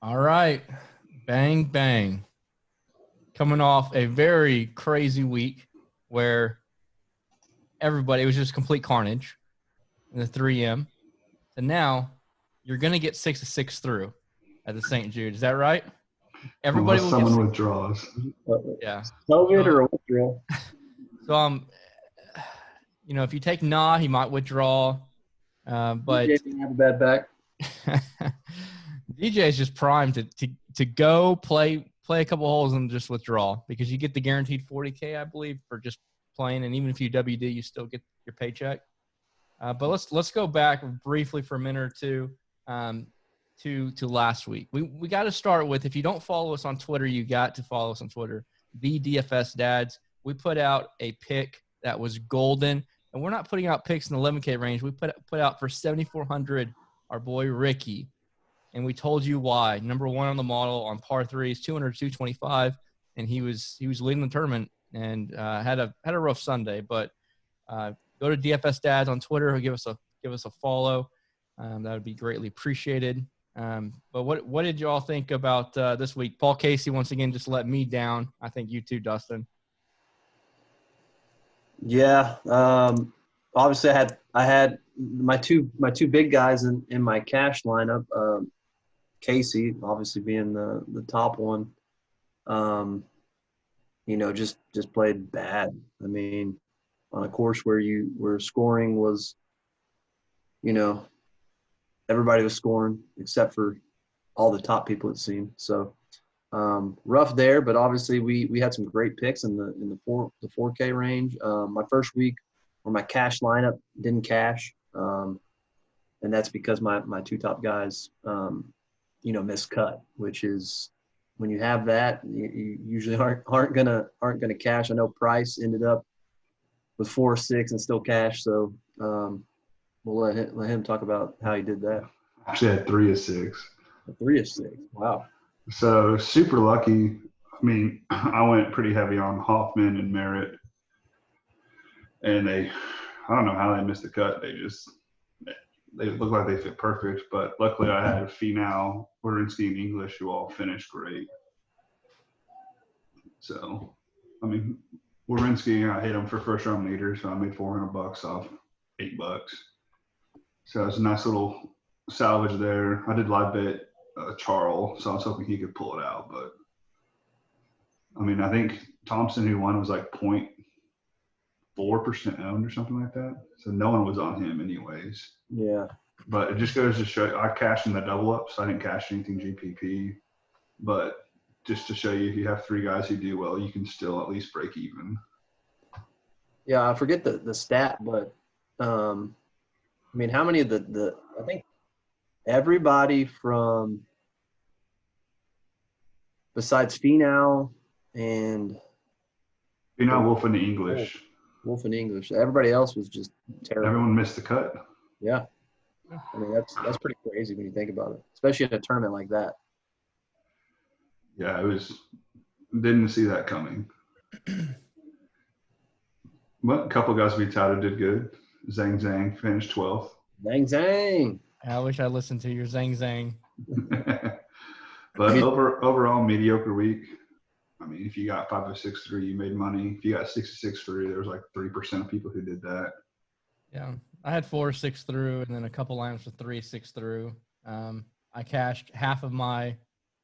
All right. Bang, bang. Coming off a very crazy week where everybody, it was just complete carnage in the 3M. And now you're going to get 6 of 6 through at the St. Jude. Is that right? Everybody Unless will get someone withdraws. Yeah. COVID or withdrawal? So, if you take Nah, he might withdraw. But DJ didn't have a bad back. DJ is just primed to go play a couple holes and just withdraw because you get the guaranteed $40K, I believe, for just playing. And even if you WD, you still get your paycheck. But let's go back briefly for a minute or two to last week. We got to start with, if you don't follow us on Twitter, you got to follow us on Twitter. The DFS Dads. We put out a pick that was golden, and we're not putting out picks in the 11K range. We put out for 7,400 our boy Ricky, and we told you why. Number one on the model on par threes, 200 225, and he was leading the tournament and had a rough Sunday. But go to DFS Dads on Twitter. Give us a follow. That would be greatly appreciated. But what did you all think about this week? Paul Casey once again just let me down. I think you too, Dustin. Yeah. Obviously, I had my two big guys in my cash lineup. Casey, obviously being the top one. Just played bad. I mean, on a course where scoring was, everybody was scoring except for all the top people, it seemed. So rough there, but obviously we had some great picks in the 4K range. My first week or my cash lineup didn't cash, and that's because my two top guys missed cut, which is when you have that, you usually aren't gonna cash. I know Price ended up with 4 or 6 and still cash, so we'll let him talk about how he did that. Actually had 3 of 6. 3 of 6. Wow. So super lucky. I mean, I went pretty heavy on Hoffman and Merritt, and I don't know how they missed the cut. They look like they fit perfect, but luckily I had Finau, Warinsky, and English who all finished great. So, I mean, Warinsky, I hit him for first round leader, so I made $400 off $8. So it's a nice little salvage there. I did live bet Charles, so I was hoping he could pull it out. But, I mean, I think Thompson, who won, was like 0.4% owned or something like that. So no one was on him anyways. Yeah. But it just goes to show, I cashed in the double up, so I didn't cash anything GPP. But just to show you, if you have 3 guys who do well, you can still at least break even. Yeah, I forget the stat, but I mean, how many of the I think everybody from besides Finau and Wolf and the English. Wolf and English. Everybody else was just terrible. Everyone missed the cut. Yeah. I mean, that's pretty crazy when you think about it, especially in a tournament like that. Yeah, didn't see that coming. But a couple guys we touted did good. Zhang finished 12th. Zhang. I wish I listened to your Zhang. But overall, mediocre week. I mean, if you got 5 of 6 through, you made money. If you got 6 of 6 through, there was like 3% of people who did that. Yeah, I had 4 of 6 through, and then a couple lines with 3 of 6 through. I cashed half of my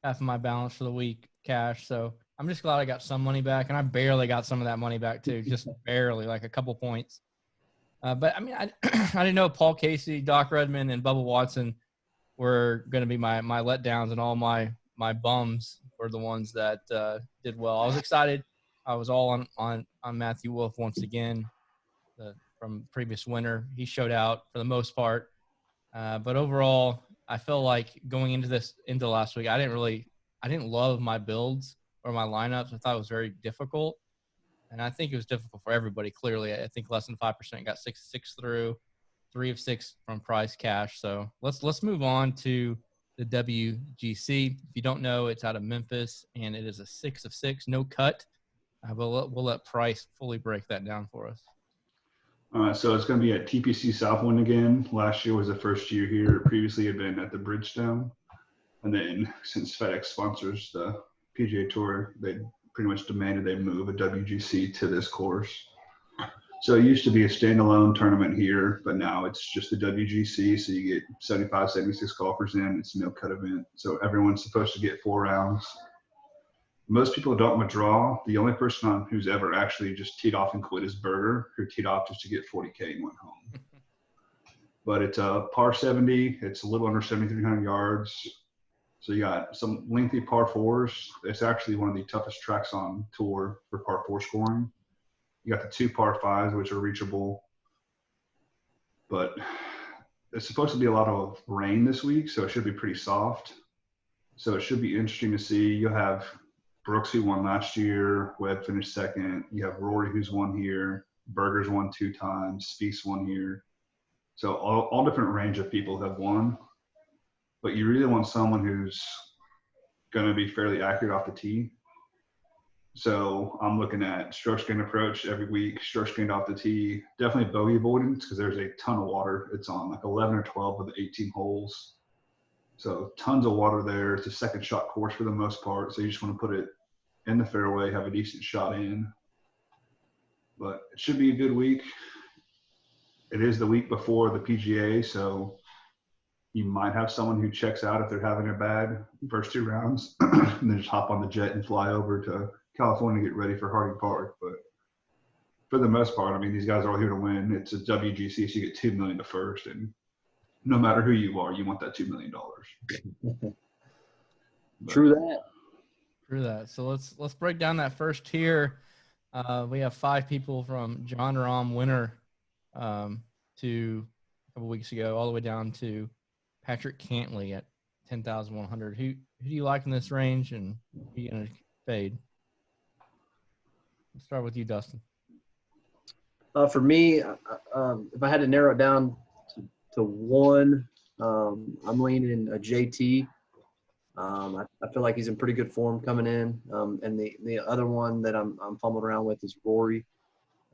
balance for the week cash, so I'm just glad I got some money back, and I barely got some of that money back too, just barely, like a couple points. But I mean, I didn't know Paul Casey, Doc Redman, and Bubba Watson were going to be my letdowns, and all my bums were the ones that did well. I was excited. I was all on Matthew Wolff once again, from previous winter. He showed out for the most part, but overall, I felt like going into last week, I didn't love my builds or my lineups. I thought it was very difficult. And I think it was difficult for everybody, clearly. I think less than 5% got 6 of 6 through, 3 of 6 from price cash. So let's move on to the WGC. If you don't know, it's out of Memphis, and it is a 6 of 6, no cut. But we'll let Price fully break that down for us. So it's going to be at TPC Southwind again. Last year was the first year here. Previously had been at the Bridgestone. And then since FedEx sponsors the PGA Tour, they pretty much demanded they move a WGC to this course. So it used to be a standalone tournament here, but now it's just the WGC. So you get 75, 76 golfers in. It's a no-cut event. So everyone's supposed to get 4 rounds. Most people don't withdraw. The only person who's ever actually just teed off and quit is Berger, who teed off just to get 40K and went home. But it's a par 70. It's a little under 7,300 yards. So you got some lengthy par 4s. It's actually one of the toughest tracks on tour for par 4 scoring. You got the 2 par 5s, which are reachable. But it's supposed to be a lot of rain this week, so it should be pretty soft. So it should be interesting to see. You'll have Brooks, who won last year. Webb finished second. You have Rory, who's won here. Berger's won 2 times. Spieth's won here. So all different range of people have won. But you really want someone who's going to be fairly accurate off the tee. So I'm looking at stroke gained approach every week, stroke gained off the tee. Definitely bogey avoidance because there's a ton of water. It's on like 11 or 12 of the 18 holes. So tons of water there. It's a second shot course for the most part. So you just want to put it in the fairway, have a decent shot in. But it should be a good week. It is the week before the PGA, so you might have someone who checks out if they're having a bad first 2 rounds and then just hop on the jet and fly over to California to get ready for Harding Park. But for the most part, I mean, these guys are all here to win. It's a WGC, so you get $2 million to first, and no matter who you are, you want that $2 million. True that. True that. So let's break down that first tier. We have 5 people from John Rahm winner to a couple weeks ago, all the way down to Patrick Cantley at 10,100. Who do you like in this range, and who are you gonna fade? Let's start with you, Dustin. For me, if I had to narrow it down to one, I'm leaning JT. I feel like he's in pretty good form coming in. And the other one that I'm fumbling around with is Rory.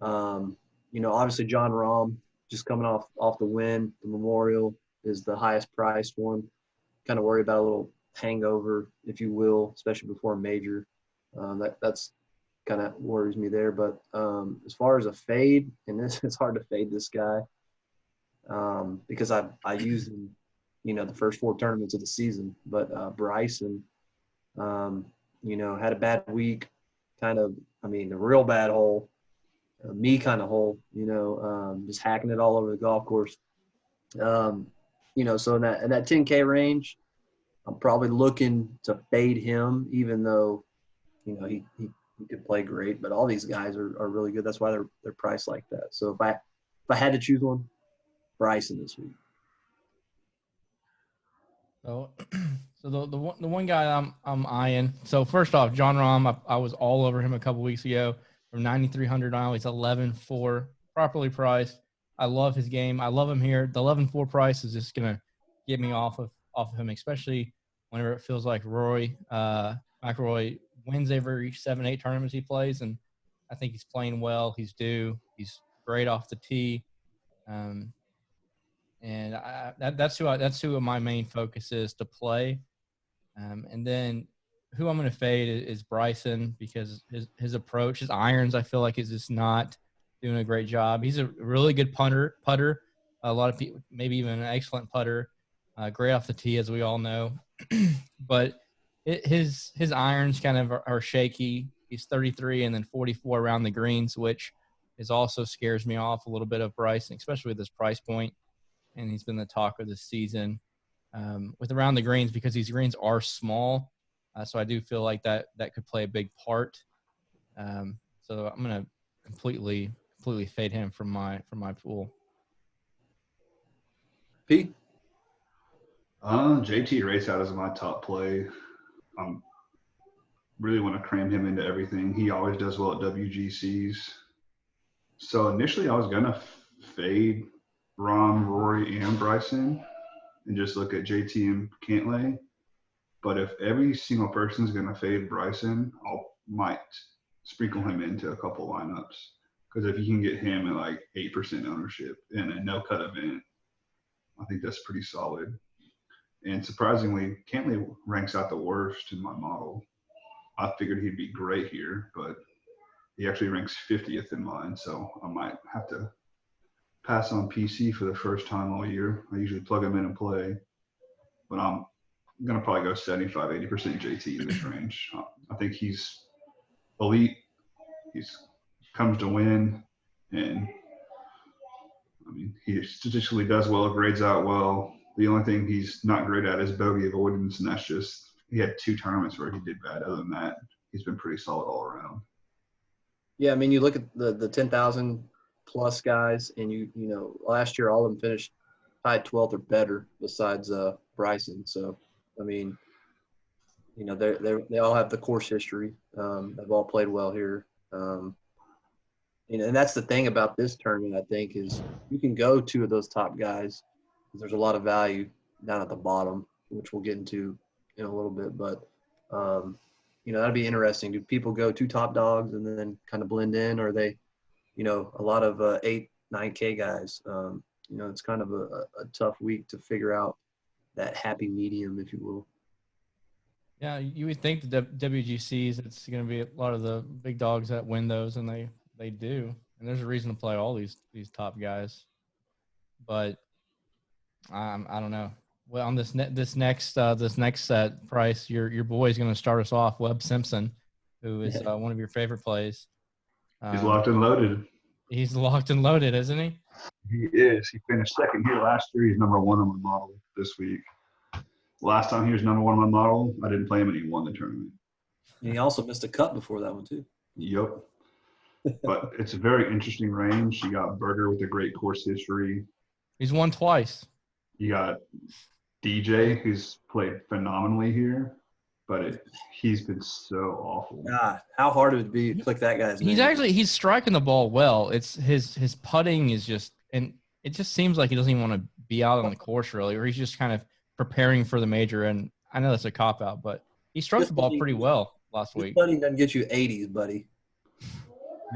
Obviously John Rahm just coming off the win. The Memorial is the highest priced one. Kind of worry about a little hangover, if you will, especially before a major. That's kind of worries me there. But as far as a fade, and it's hard to fade this guy because I used him, the first 4 tournaments of the season. But Bryson, had a bad week, a real bad hole, me kind of hole, just hacking it all over the golf course. So in that 10K range, I'm probably looking to fade him, even though, he could play great. But all these guys are really good. That's why they're priced like that. So if I had to choose one, Bryson this week. So the one guy I'm eyeing. So first off, John Rahm, I was all over him a couple weeks ago. From 9,300 now, he's 11.4, properly priced. I love his game. I love him here. The 11.4 price is just gonna get me off of him, especially whenever it feels like McIlroy wins every 7-8 tournaments he plays, and I think he's playing well. He's due. He's great off the tee. And that's who my main focus is to play. And then who I'm going to fade is Bryson, because his approach, his irons, I feel like is just not doing a great job. He's a really good putter. A lot of people, maybe even an excellent putter, great off the tee, as we all know. But his irons kind of are shaky. He's 33 and then 44 around the greens, which is also scares me off a little bit of Bryson, especially with his price point. And he's been the talk of the season with around the greens, because these greens are small. So I do feel like that could play a big part. So I'm going to completely fade him from my pool. Pete? JT Raceout is my top play. Really want to cram him into everything. He always does well at WGCs. So initially I was going to fade Rahm, Rory, and Bryson and just look at JT and Cantlay. But if every single person is going to fade Bryson, might sprinkle him into a couple lineups. Because if you can get him at like 8% ownership in a no-cut event, I think that's pretty solid. And surprisingly, Cantley ranks out the worst in my model. I figured he'd be great here, but he actually ranks 50th in mine, so I might have to pass on PC for the first time all year. I usually plug him in and play, but I'm going to probably go 75, 80% JT in this range. I think he's elite. He's comes to win, and I mean, he statistically does well, grades out well. The only thing he's not great at is bogey avoidance, and that's just he had 2 tournaments where he did bad. Other than that, he's been pretty solid all around. Yeah, I mean, you look at the 10,000 plus guys, and you know, last year all of them finished tied 12th or better, besides Bryson. So, I mean, you know, they all have the course history. They've all played well here. You know, and that's the thing about this tournament, I think, is you can go 2 of those top guys. There's a lot of value down at the bottom, which we'll get into in a little bit. But, you know, that'd be interesting. Do people go 2 top dogs and then kind of blend in, or are they, you know, a lot of 8, 9K guys? You know, it's kind of a tough week to figure out that happy medium, if you will. Yeah, you would think the WGCs, it's going to be a lot of the big dogs that win those, and they do. And there's a reason to play all these top guys. But I don't know. Well, on this next set, Price, your boy is going to start us off, Webb Simpson, who is one of your favorite plays. He's locked and loaded. He's locked and loaded, isn't he? He is. He finished second here last year. He's number 1 on my model this week. Last time he was number 1 on my model, I didn't play him, and he won the tournament. And he also missed a cut before that one, too. Yep. But it's a very interesting range. You got Berger with a great course history. He's won twice. You got DJ, who's played phenomenally here, but he's been so awful. God, how hard it would be to click that guy's name. He's striking the ball well. It's his putting is just, and it just seems like he doesn't even want to be out on the course really, or he's just kind of preparing for the major. And I know that's a cop out, but he struck the ball pretty well last week. Putting doesn't get you 80s, buddy.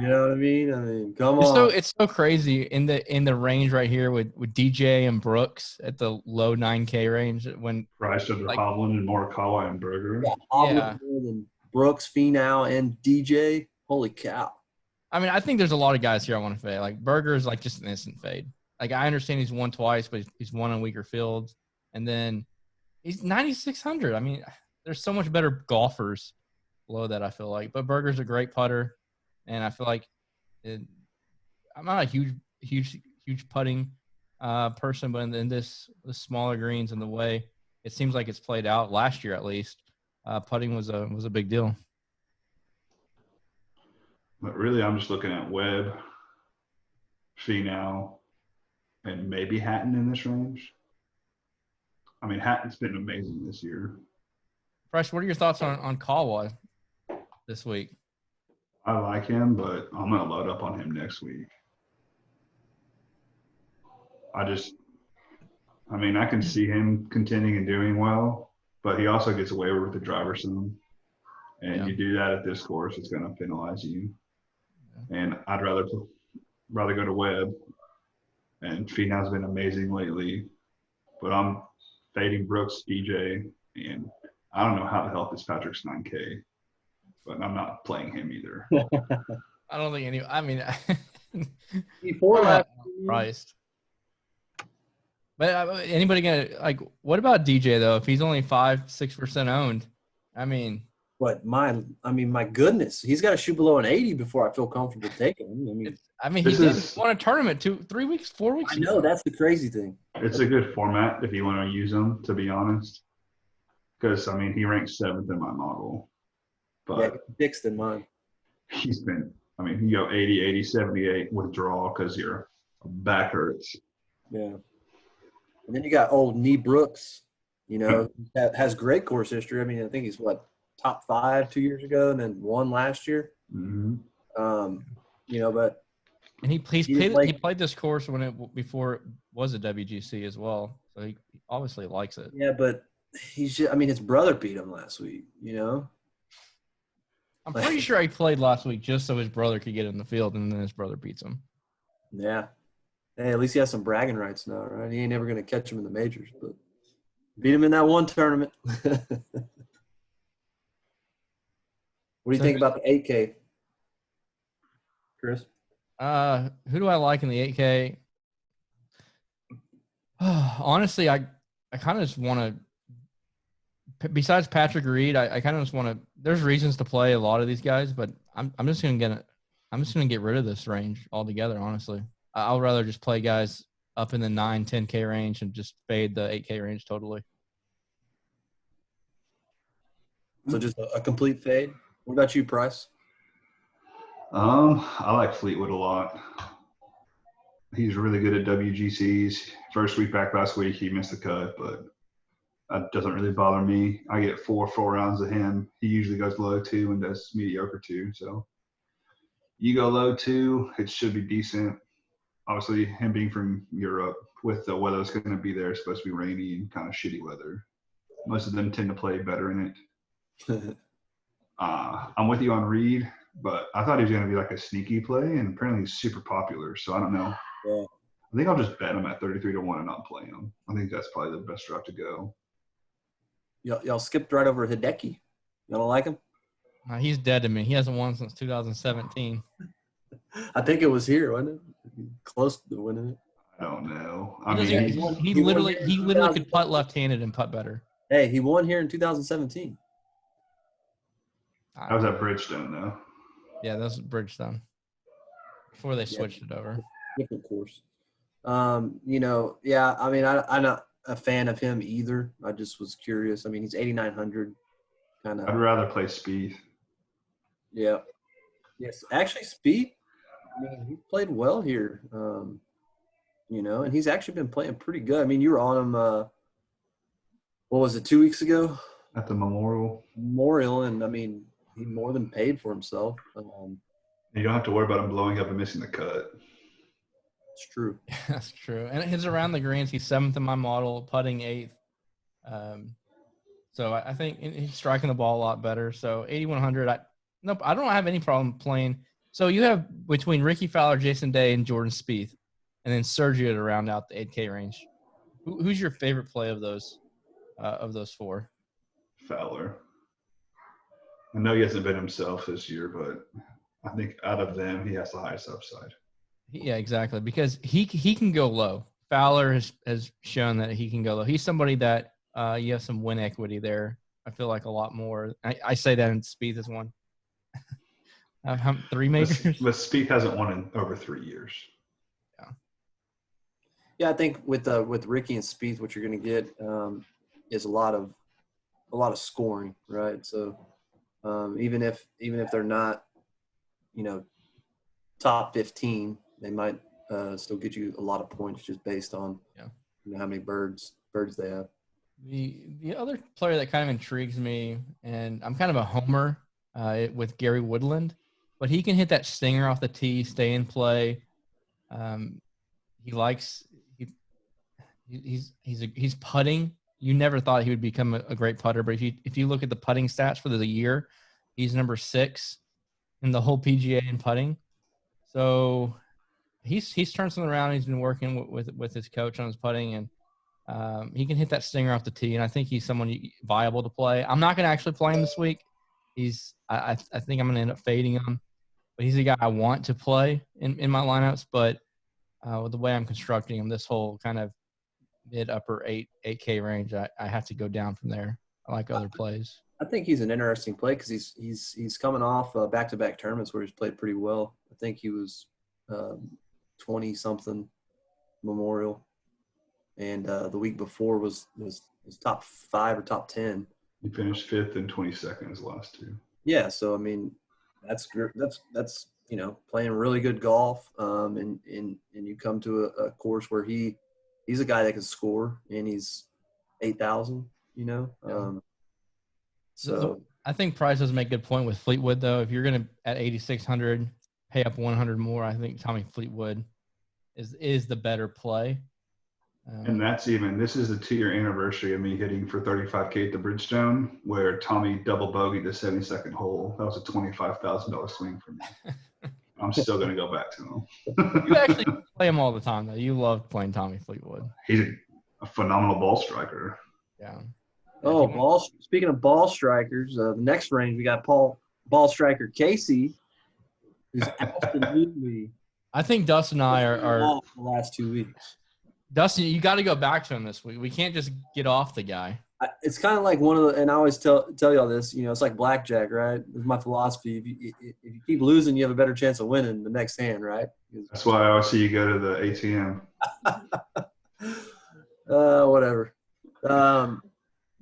You know what I mean? I mean, come on. It's so crazy in the range right here with DJ and Brooks at the low 9K range when Price under Hovland and Morikawa and Berger. Yeah, Hovland and Brooks, Finau, and DJ. Holy cow! I mean, I think there's a lot of guys here I want to fade. Like Berger is like just an instant fade. Like I understand he's won twice, but he's won on weaker fields, and then he's 9,600. I mean, there's so much better golfers below that. I feel like, but Berger's a great putter. And I feel like I'm not a huge putting person, but in this the smaller greens and the way it seems like it's played out last year at least, putting was a big deal. But really, I'm just looking at Webb, Finau, and maybe Hatton in this range. I mean, Hatton's been amazing this year. Fresh, what are your thoughts on Kawa this week? I like him, but I'm going to load up on him next week. I can see him contending and doing well, but he also gets away with the driver some. And you do that at this course, it's going to penalize you. And I'd rather go to Webb. And Finau's been amazing lately, but I'm fading Brooks, DJ, and I don't know how the hell Fitzpatrick's 9K. But I'm not playing him either. I don't think any. I mean, before that, priced. But anybody gonna what about DJ though? If he's only 5-6% owned, I mean. My goodness, he's got to shoot below an 80 before I feel comfortable taking him. He won a tournament 4 weeks ago. I know, that's the crazy thing. It's a good format if you want to use him, to be honest. Because he ranks 7th in my model. But sixth in mine. He's been, you go 80, 80, 78, withdraw because your back hurts. Yeah. And then you got old Knee Brooks, has great course history. I think he's top 5 2 years ago and then won last year. Mm-hmm. But. And he played this course before it was a WGC as well. So he obviously likes it. Yeah, but he's just, his brother beat him last week, I'm pretty sure he played last week just so his brother could get in the field, and then his brother beats him. Yeah. Hey, at least he has some bragging rights now, right? He ain't never going to catch him in the majors. But Beat him in that one tournament. What do you think about the 8K, Chris? Who do I like in the 8K? Honestly, I kind of just want to. Besides Patrick Reed, I kind of just want to. There's reasons to play a lot of these guys, but I'm just gonna get rid of this range altogether. Honestly, I'll rather just play guys up in the 9-10K range and just fade the 8K range totally. So just a complete fade. What about you, Price? I like Fleetwood a lot. He's really good at WGCs. First week back last week, he missed the cut, but that doesn't really bother me. I get four rounds of him. He usually goes low 2 and does mediocre 2. So you go low 2, it should be decent. Obviously, him being from Europe, with the weather that's going to be there, it's supposed to be rainy and kind of shitty weather. Most of them tend to play better in it. I'm with you on Reed, but I thought he was going to be like a sneaky play, and apparently he's super popular. So I don't know. Yeah. I think I'll just bet him at 33-1 and not play him. I think that's probably the best route to go. Y'all skipped right over Hideki. Y'all don't like him? He's dead to me. He hasn't won since 2017. I think it was here, wasn't it? Close to winning it. I don't know. He literally could putt left-handed and putt better. Hey, he won here in 2017. I was at Bridgestone though. Yeah, that was Bridgestone before they switched it over. Different course. Yeah. I mean, I'm not a fan of him either. I just was curious. I mean, he's 8,900. Kind of. I'd rather play Spieth. Yeah. Yes, actually, Spieth. I mean, he played well here. And he's actually been playing pretty good. I mean, you were on him. What was it, 2 weeks ago? At the Memorial. And I mean, he more than paid for himself. You don't have to worry about him blowing up and missing the cut. It's true. That's true. And his around the greens, he's 7th in my model, putting 8th. So I think he's striking the ball a lot better. So 8,100. I don't have any problem playing. So you have between Ricky Fowler, Jason Day, and Jordan Spieth, and then Sergio to round out the 8K range. Who's your favorite play of those 4? Fowler. I know he hasn't been himself this year, but I think out of them, he has the highest upside. Yeah, exactly. Because he can go low. Fowler has shown that he can go low. He's somebody that you have some win equity there. I feel like a lot more. I say that in Spieth is one. 3 majors? But Spieth hasn't won in over 3 years. Yeah, I think with Ricky and Spieth, what you're going to get is a lot of scoring, right? So even if they're not, top 15, they might still get you a lot of points just based on how many birds they have. The other player that kind of intrigues me, and I'm kind of a homer with Gary Woodland, but he can hit that stinger off the tee, stay in play. He's putting. You never thought he would become a great putter, but if you look at the putting stats for the year, he's number 6 in the whole PGA in putting. So he's turned something around. He's been working with his coach on his putting, and he can hit that stinger off the tee. And I think he's someone viable to play. I'm not going to actually play him this week. I think I'm going to end up fading him, but he's a guy I want to play in my lineups. But with the way I'm constructing him, this whole kind of mid-upper 8K range, I have to go down from there. I like other plays. I think he's an interesting play because he's coming off back-to-back tournaments where he's played pretty well. I think he was 20-something Memorial, and the week before was top 5 or top 10. He finished 5th and 22nd his last 2. Yeah, so I mean, that's playing really good golf, and you come to a course where he's a guy that can score, and he's 8,000. So I think Price does make a good point with Fleetwood, though. If you're going to at 8,600 pay up 100 more, I think Tommy Fleetwood is the better play. And this is the 2-year anniversary of me hitting for 35K at the Bridgestone, where Tommy double bogeyed the 72nd hole. That was a $25,000 swing for me. I'm still going to go back to him. You actually play him all the time, though. You love playing Tommy Fleetwood. He's a phenomenal ball striker. Yeah. Oh, speaking of ball strikers, the next range we got ball striker Casey, who's absolutely I think Dustin and I are off the last 2 weeks. Dustin, you got to go back to him this week. We can't just get off the guy. It's kind of like one of the, and I always tell y'all this, it's like blackjack, right? It's my philosophy. If you keep losing, you have a better chance of winning the next hand, right? That's why I always see you go to the ATM. Whatever.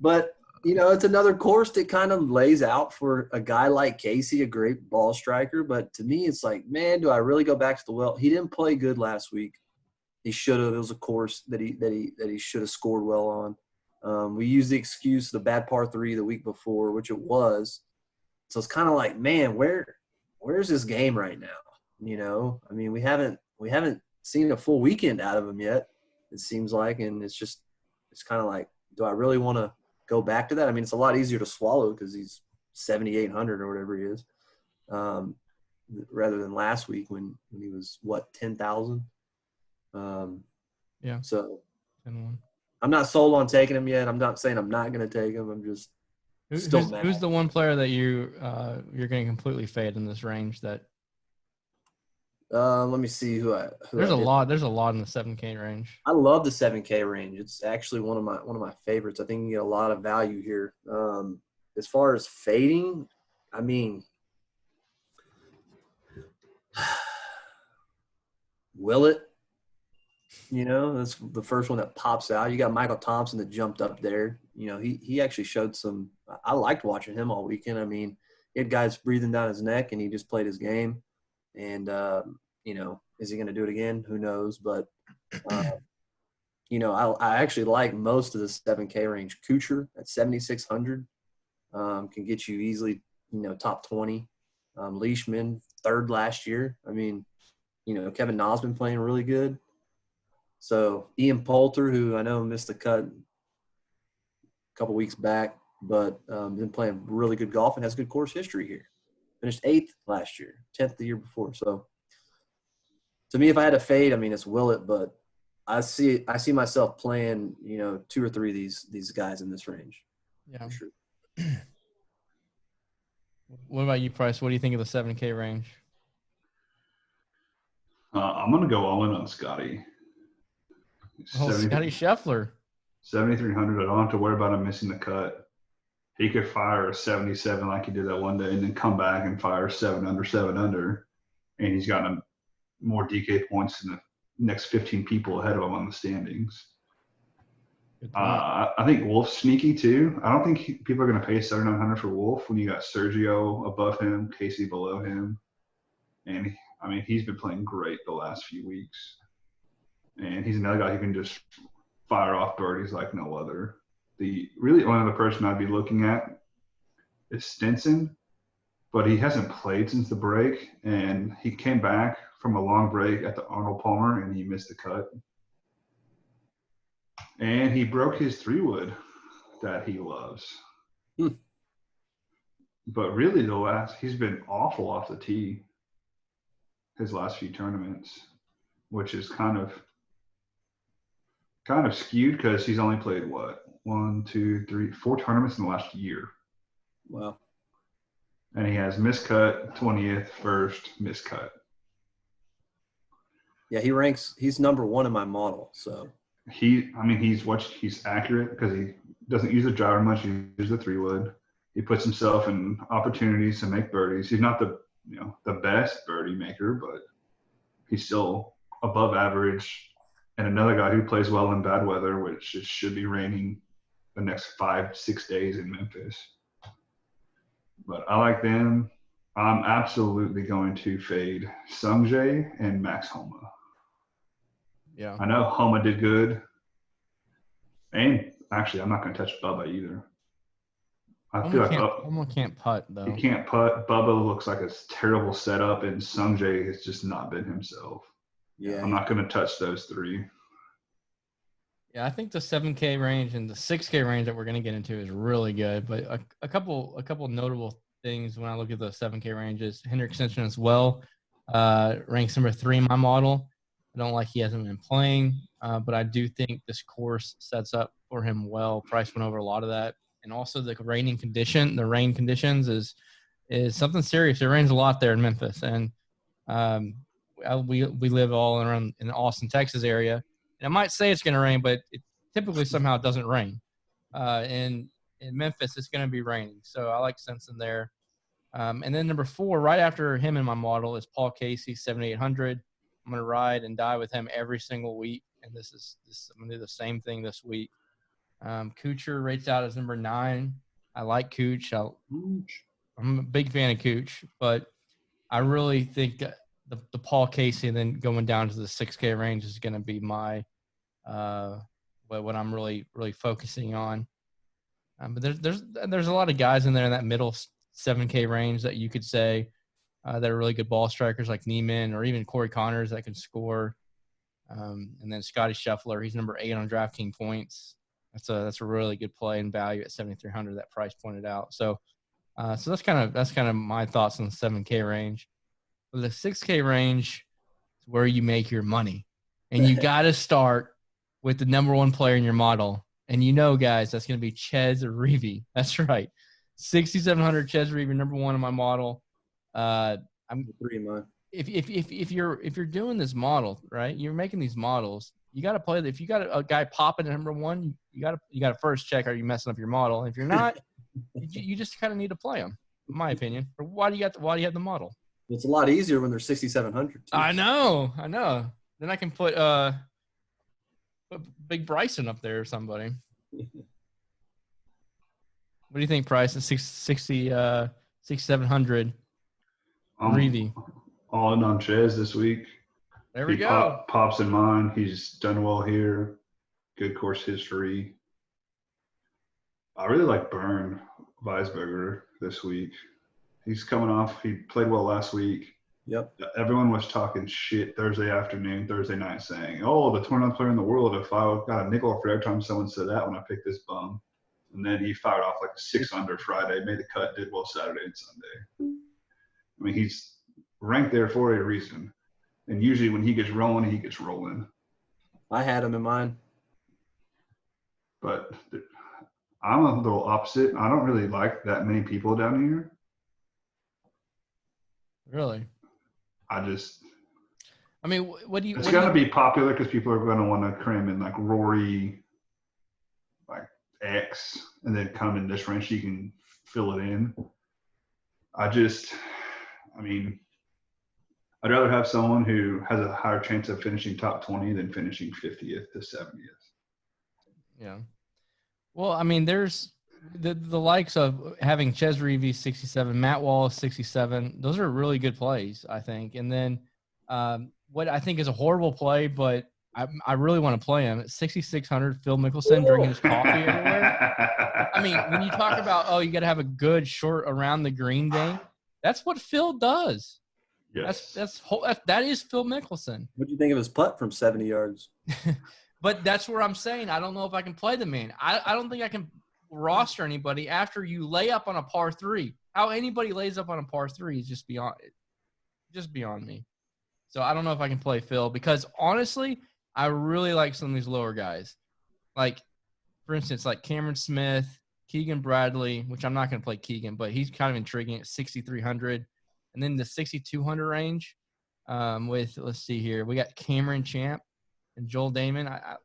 But, it's another course that kind of lays out for a guy like Casey, a great ball striker. But to me, it's like, man, do I really go back to the well? He didn't play good last week. He should have. It was a course that he should have scored well on. We used the excuse the bad par 3 the week before, which it was. So it's kind of like, man, where's this game right now? I mean, we haven't seen a full weekend out of him yet, it seems like, and it's kind of like, do I really want to go back to that? I mean, it's a lot easier to swallow because he's 7,800 or whatever he is, rather than last week when he was 10,000. Yeah. So 10-1. I'm not sold on taking him yet. I'm not saying I'm not going to take him. I'm just still mad. Who's the one player that you're going to completely fade in this range? That let me see who there's a lot in the 7K range. I love the 7K range. It's actually one of my favorites. I think you get a lot of value here. As far as fading, I mean, will it? That's the first one that pops out. You got Michael Thompson that jumped up there. He actually showed some – I liked watching him all weekend. I mean, he had guys breathing down his neck, and he just played his game. And, is he going to do it again? Who knows? But, I actually like most of the 7K range. Kuchar at 7,600 can get you easily, top 20. Leishman, third last year. I mean, Kevin Na's been playing really good. So Ian Poulter, who I know missed the cut a couple weeks back, but been playing really good golf and has good course history here. Finished 8th last year, 10th the year before. So to me, if I had to fade, I mean, it's Willett, but I see myself playing, 2 or 3 of these guys in this range. Yeah. For sure. What about you, Price? What do you think of the 7K range? I'm going to go all in on Scotty. Scotty Scheffler. 7,300. I don't have to worry about him missing the cut. He could fire a 77 like he did that one day and then come back and fire 7 under. And he's gotten more DK points than the next 15 people ahead of him on the standings. I think Wolf's sneaky too. I don't think people are going to pay 7,900 for Wolf when you got Sergio above him, Casey below him. And, I mean, he's been playing great the last few weeks. And he's another guy who can just fire off birdies like no other. The really only other person I'd be looking at is Stinson, but he hasn't played since the break, and he came back from a long break at the Arnold Palmer, and he missed the cut. And he broke his 3-wood that he loves. But really, he's been awful off the tee his last few tournaments, which is kind of skewed because he's only played 4 tournaments in the last year. Wow. And he has miscut, 20th, first, miscut. Yeah, he's number 1 in my model. So he's accurate because he doesn't use the driver much. He uses the 3-wood. He puts himself in opportunities to make birdies. He's not the best birdie maker, but he's still above average. And another guy who plays well in bad weather, which it should be raining the next 5-6 days in Memphis. But I like them. I'm absolutely going to fade Sungjae and Max Homa. Yeah. I know Homa did good. And actually, I'm not going to touch Bubba either. I feel like Homa can't putt, though. He can't putt. Bubba looks like a terrible setup, and Sungjae has just not been himself. Yeah. I'm not going to touch those 3. Yeah, I think the 7K range and the 6K range that we're going to get into is really good. But a couple notable things when I look at the 7K ranges, Henrik Stenson as well, ranks number 3 in my model. I don't like he hasn't been playing, but I do think this course sets up for him well. Price went over a lot of that. And also the rain conditions is something serious. It rains a lot there in Memphis. And we live all around in the Austin, Texas area. And I might say it's going to rain, but it typically somehow doesn't rain. In Memphis, it's going to be raining. So I like Simpson there. And then number 4, right after him in my model, is Paul Casey, 7,800. I'm going to ride and die with him every single week. And I'm going to do the same thing this week. Kuchar rates out as number 9. I like Cooch. I'm a big fan of Cooch, but I really think the Paul Casey and then going down to the 6K range is going to be my what I'm really focusing on. But there's a lot of guys in there in that middle 7K range that you could say that are really good ball strikers, like Neiman or even Corey Connors that can score. And then Scotty Scheffler, he's number 8 on DraftKings points. That's a really good play and value at 7,300 that Price pointed out. So that's kind of my thoughts on the 7K range. But the 6K range is where you make your money, and you got to start with the number 1 player in your model. And guys, that's going to be Chez Reavie. That's right, 6,700 Chez Reavie, number 1 in my model. I'm 3 in mine. If you're doing this model, right, you're making these models. You got to play. If you got a guy popping at number 1, you got to first check, are you messing up your model? And if you're not, you just kind of need to play them, in my opinion. Or why do you have the model? It's a lot easier when they're 6,700. I know. Then I can put Big Bryson up there or somebody. What do you think, Price? At 6,700. Reavie. All in on Chez this week. There we go. Pops in mine. He's done well here. Good course history. I really like Bern Weisberger this week. He's coming off. He played well last week. Yep. Everyone was talking shit Thursday night, saying, "Oh, the 29th player in the world. If I got a nickel for every time someone said that when I picked this bum." And then he fired off like 6 under Friday, made the cut, did well Saturday and Sunday. I mean, he's ranked there for a reason. And usually when he gets rolling, he gets rolling. I had him in mine. But I'm a little opposite. I don't really like that many people down here. Really? What do you? It's going to be popular because people are going to want to cram in like Rory, like X, and then come in this range so you can fill it in. I'd rather have someone who has a higher chance of finishing top 20 than finishing 50th to 70th. Yeah. Well, there's the likes of having Chez Reavie 67, Matt Wallace 67. Those are really good plays, I think. And then what I think is a horrible play, but I really want to play him at 6,600. Phil Mickelson drinking his coffee everywhere. When you talk about you got to have a good short around the green game, that's what Phil does. Yes. That is Phil Mickelson. What do you think of his putt from 70 yards? But that's where I'm saying I don't know if I can play the man. I don't think I can roster anybody after you lay up on a par 3. How anybody lays up on a par 3 is just beyond me. So I don't know if I can play Phil because honestly, I really like some of these lower guys. Like, for instance, like Cameron Smith, Keegan Bradley, which I'm not going to play Keegan, but he's kind of intriguing at 6,300. And then the 6,200 range with, let's see here, we got Cameron Champ and Joel Damon. I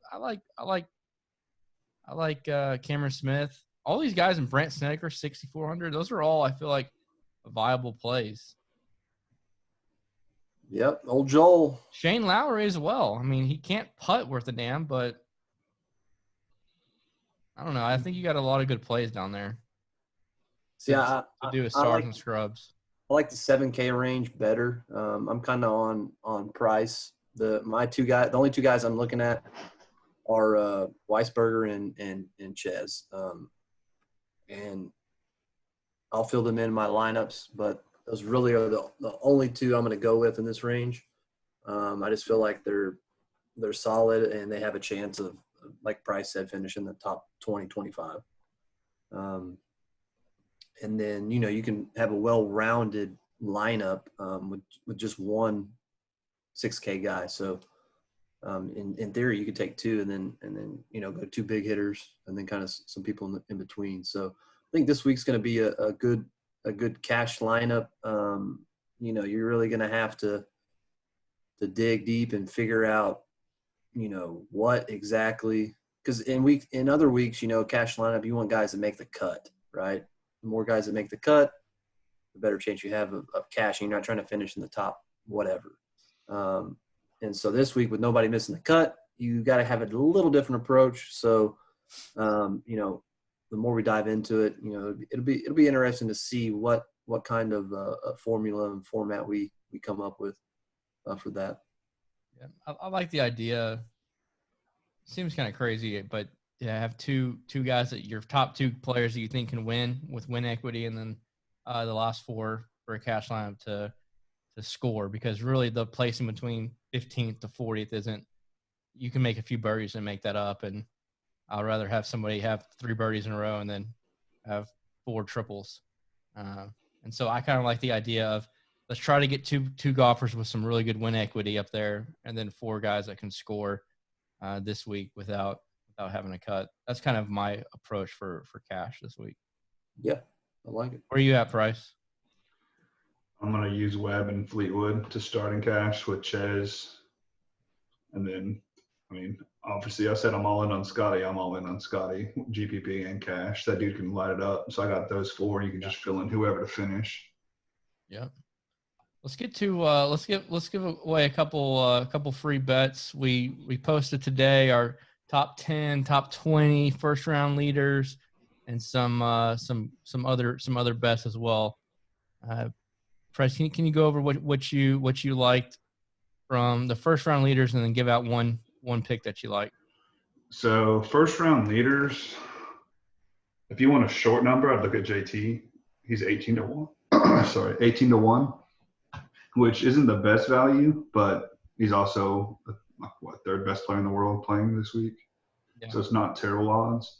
like Cameron Smith. All these guys in Brent Snedeker, 6,400. Those are all, I feel like, viable plays. Yep, old Joel. Shane Lowry as well. He can't putt worth a damn, but I don't know. I think you got a lot of good plays down there. See, to do with stars and scrubs. I like the 7K range better. I'm kind of on Price. The only two guys I'm looking at are Weisberger and Chez. And I'll fill them in my lineups, but those really are the only two I'm going to go with in this range. I just feel like they're solid and they have a chance of, like Price said, finishing the top 20, 25. And then, you can have a well-rounded lineup with just one 6K guy. So In theory, you could take two and then go two big hitters and then kind of some people in between. So I think this week's going to be a good cash lineup. You're really going to have to dig deep and figure out what exactly, because in other weeks, cash lineup, you want guys that make the cut, right? The more guys that make the cut, the better chance you have of cashing. You're not trying to finish in the top whatever. And so this week, with nobody missing the cut, you got to have a little different approach. So, the more we dive into it, it'll be interesting to see what kind of formula and format we come up with for that. Yeah, I like the idea. Seems kind of crazy, but have two guys that your top two players that you think can win with win equity, and then the last four for a cash lineup to score, because really the placing between 15th to 40th isn't. You can make a few birdies and make that up, and I'd rather have somebody have 3 birdies in a row and then have 4 triples. And so I kind of like the idea of let's try to get two golfers with some really good win equity up there, and then 4 guys that can score this week without having a cut. That's kind of my approach for cash this week. Yeah, I like it. Where are you at, Price? I'm going to use Webb and Fleetwood to start in cash with Ches. And then, obviously I said I'm all in on Scotty. I'm all in on Scotty, GPP and cash. That dude can light it up. So I got those 4. You can just fill in whoever to finish. Yeah. Let's get to let's give away a couple free bets. We posted today our top 10, top 20 first round leaders, and some other bets as well. Price, can you go over what you liked from the first round leaders, and then give out one pick that you like? So first round leaders, if you want a short number, I'd look at JT. He's 18 to 1. Sorry, 18 to 1, which isn't the best value, but he's also third best player in the world playing this week. Yeah. So it's not terrible odds.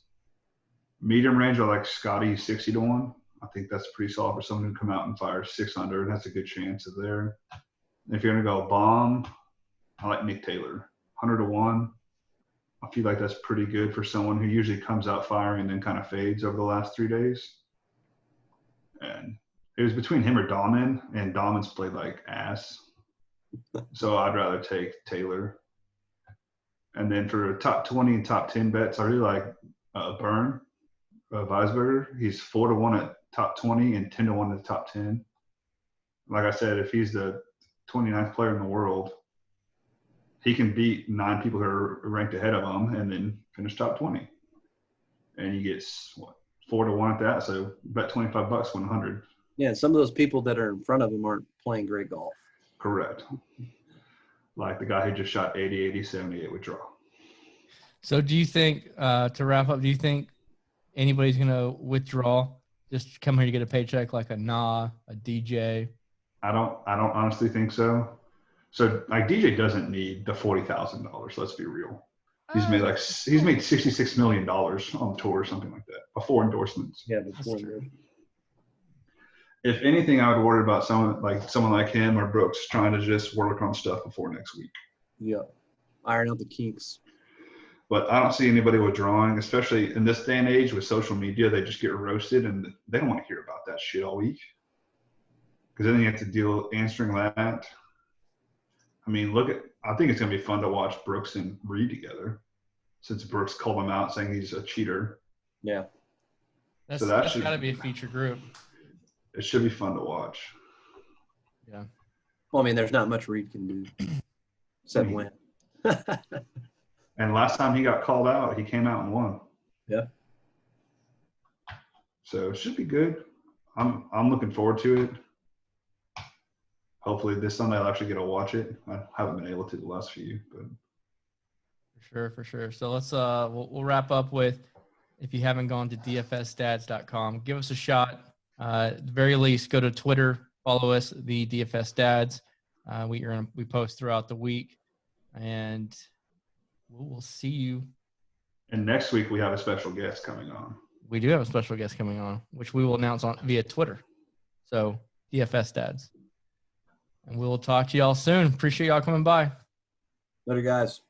Medium range, I like Scotty 60 to 1. I think that's pretty solid for someone who come out and fire 600. That's a good chance of there. If you're going to go bomb, I like Nick Taylor, 100 to 1. I feel like that's pretty good for someone who usually comes out firing and then kind of fades over the last 3 days. And it was between him or Dahman, and Dahman's played like ass. So I'd rather take Taylor. And then for top 20 and top 10 bets, I really like Byrne, Weisberger. He's 4 to 1 at top 20 and 10 to 1 at top 10. Like I said, if he's the 29th player in the world, he can beat 9 people who are ranked ahead of him and then finish top 20. And he gets 4 to 1 at that. So bet $25, win 100. Yeah, some of those people that are in front of him aren't playing great golf. Correct. Like the guy who just shot 80, 80, 78 with draw. So do you think, to wrap up, do you think anybody's going to withdraw, just come here to get a paycheck, like a a DJ? I don't honestly think so. So like DJ doesn't need the $40,000. Let's be real. He's made $66 million on tour or something like that before endorsements. Yeah, before endorsements. If anything, I would worry about someone like him or Brooks trying to just work on stuff before next week. Yeah, iron out the kinks. But I don't see anybody withdrawing, especially in this day and age with social media. They just get roasted, and they don't want to hear about that shit all week. Because then you have to deal answering that. I think it's going to be fun to watch Brooks and Reed together, since Brooks called him out saying he's a cheater. Yeah. That's got to be a feature group. It should be fun to watch. Yeah. Well, there's not much Reed can do except win. And last time he got called out, he came out and won. Yeah. So it should be good. I'm looking forward to it. Hopefully this Sunday I'll actually get to watch it. I haven't been able to the last few, but for sure. So let's we'll wrap up with, if you haven't gone to dfsdads.com, give us a shot. At the very least, go to Twitter, follow us, the DFS Dads. We post throughout the week, and we'll see you. And next week we have a special guest coming on. We do have a special guest coming on, which we will announce via Twitter. So DFS Dads. And we'll talk to y'all soon. Appreciate y'all coming by. Later, guys.